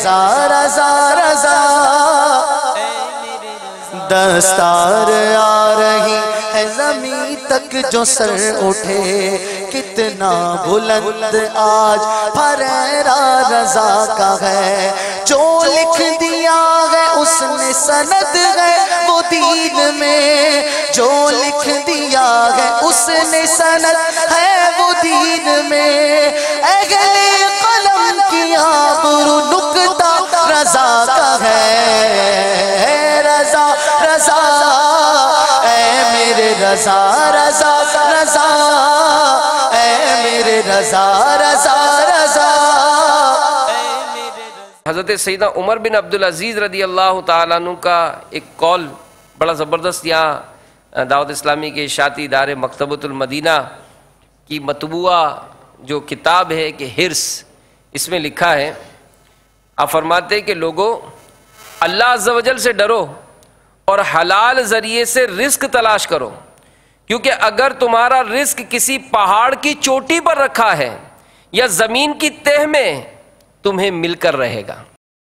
رضا رضا رضا، دستار آ رہی ہے زمین تک جو سر اٹھے، کتنا بلند آج پھریرا رضا کا ہے، جو لکھ دیا ہے اس نے سند ہے وہ دین میں، جو لکھ دیا ہے اس نے سند ہے وہ دین میں، اہل قلم کی آبرو نکتہ رضا کا ہے، رضا رضا اے میرے رضا رضا رضا، اے میرے رضا رضا رضا۔ حضرت سیدنا عمر بن عبدالعزیز رضی اللہ تعالیٰ عنہ کا ایک قول بڑا زبردست یہاں دعوت اسلامی کے اشاعتی ادارے مکتبۃ المدینہ کی مطبوعہ جو کتاب ہے کہ حرص، اس میں لکھا ہے، آپ فرماتے ہیں کہ لوگوں اللہ عز و جل سے ڈرو اور حلال ذریعے سے رزق تلاش کرو، کیونکہ اگر تمہارا رزق کسی پہاڑ کی چوٹی پر رکھا ہے یا زمین کی تہ میں، تمہیں مل کر رہے گا۔